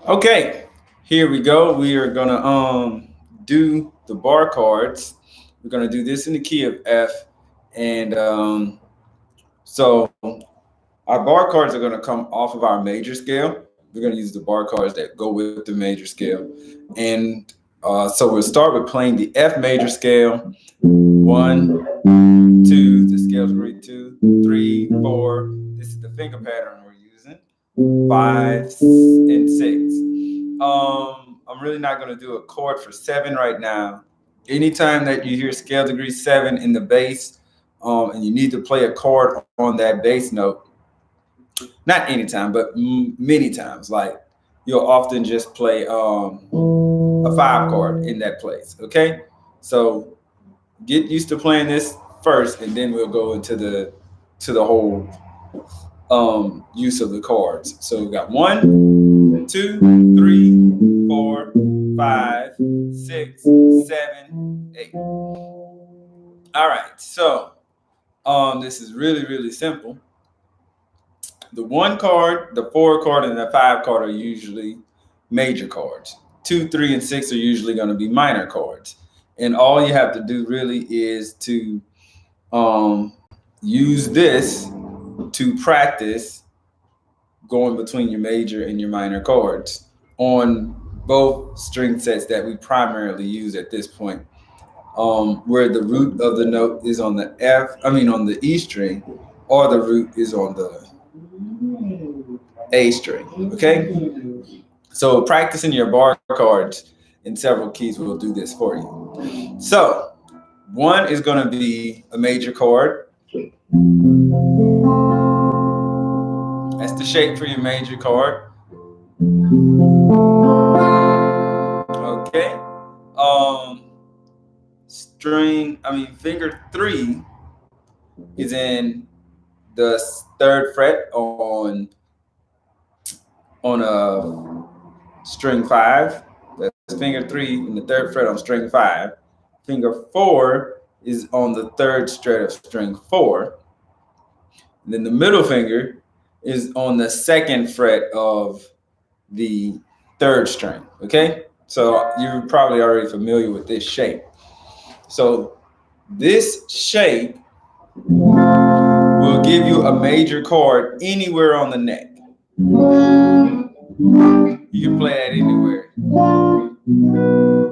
Okay, here we go. We are gonna do the bar cards. We're gonna do this in the key of F, and so our bar cards are gonna come off of our major scale. We're gonna use the bar cards that go with the major scale, and so we'll start with playing the F major scale. One, two. The scales read two, three, four. This is the finger pattern we're using. Five and six. I'm really not going to do a chord for seven right now. Anytime that you hear scale degree seven in the bass, and you need to play a chord on that bass note, not anytime, but many times, like you'll often just play a five chord in that place. Okay, so get used to playing this first, and then we'll go into the whole use of the chords. So we got one, two, three, four, five, six, seven, eight. All right. So this is really simple. The one chord, the four chord, and the five chord are usually major chords. Two, three, and six are usually going to be minor chords. And all you have to do really is to um, use this to practice going between your major and your minor chords on both string sets that we primarily use at this point, where the root of the note is on the on the E string, or the root is on the A string. Okay, so practicing your bar cards in several keys will do this for you. So one is going to be a major chord. That's the shape for your major chord. Okay. Um, finger three is in the third fret on a string five. That's finger three in the third fret on string five. Finger four is on the third fret of string four. And then the middle finger is on the second fret of the third string. Okay, so you're probably already familiar with this shape. So this shape will give you a major chord anywhere on the neck. You can play that anywhere.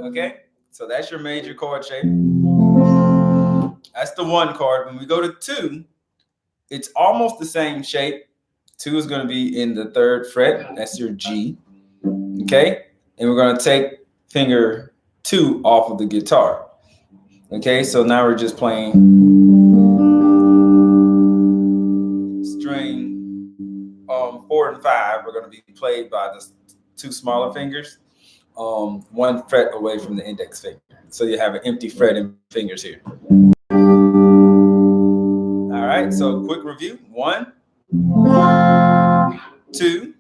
Okay, so that's your major chord shape. That's the one chord. When we go to two, it's almost the same shape. Two is going to be in the third fret. That's your G. Okay, and we're going to take finger two off of the guitar. Okay, so now we're just playing string four and five. We're going to be played by the two smaller fingers, one fret away from the index finger. So you have an empty fret and fingers here. All right, so quick review. One, two.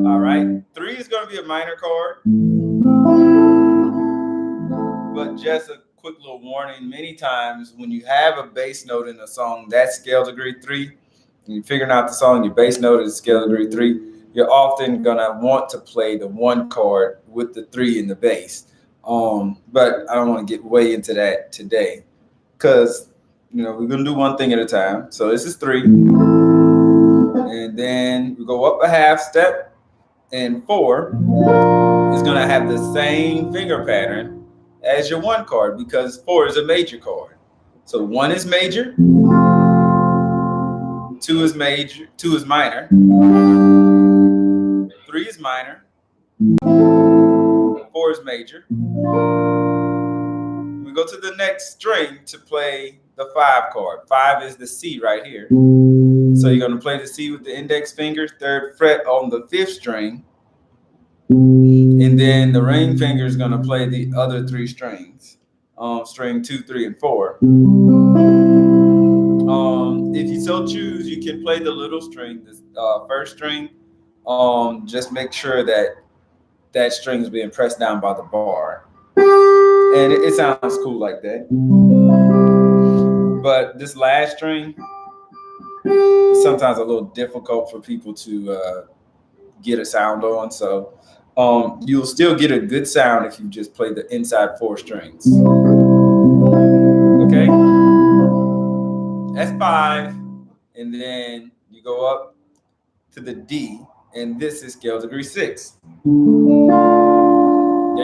All right, three is going to be a minor chord. But just a quick little warning, many times when you have a bass note in a song that's scale degree three, and you're figuring out the song, your bass note is scale degree three, you're often gonna want to play the one chord with the three in the bass. But I don't want to get way into that today, because we're gonna do one thing at a time. So this is three, and then we go up a half step, and four is gonna have the same finger pattern as your one chord, because four is a major chord. So one is major, two is major, two is minor, three is minor, four is major. We go to the next string to play the five chord. Five is the C right here. So you're going to play the C with the index finger, third fret on the fifth string. And then the ring finger is going to play the other three strings, string two, three, and four. If you so choose, you can play the little string, the first string. Just make sure that that string is being pressed down by the bar. And it sounds cool like that. But this last string is sometimes a little difficult for people to get a sound on. So you'll still get a good sound if you just play the inside 4 strings. Okay, F5, and then you go up to the D, and this is scale degree 6. There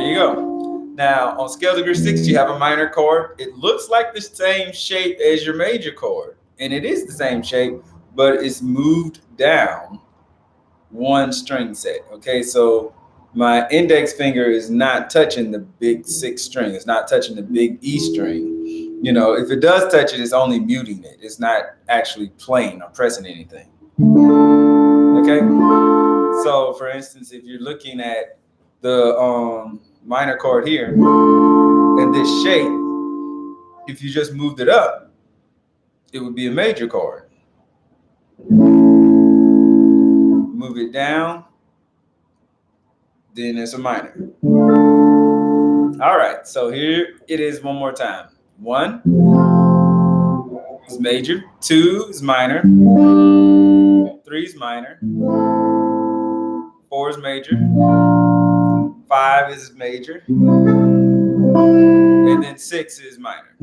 you go. Now, on scale degree 6, you have a minor chord. It looks like the same shape as your major chord, and it is the same shape, but it's moved down 1 string set. Okay, so my index finger is not touching the big 6 string. It's not touching the big E string. You know, if it does touch it, it's only muting it. It's not actually playing or pressing anything. Okay, so for instance, if you're looking at the minor chord here and this shape, if you just moved it up, it would be a major chord. Move it down, then it's a minor. All right, so here it is one more time. 1 is major, 2 is minor, 3 is minor, 4 is major, 5 is major, and then 6 is minor.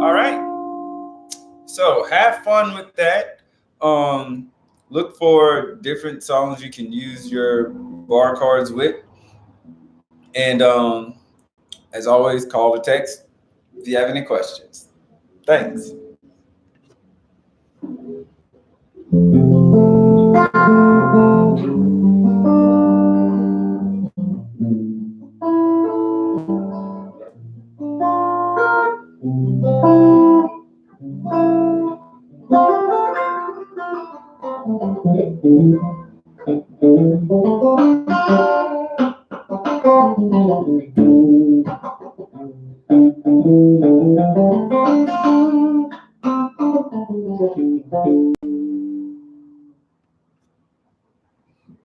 All right, so have fun with that. Look for different songs you can use your bar chords with. And as always, call or text if you have any questions. Thanks.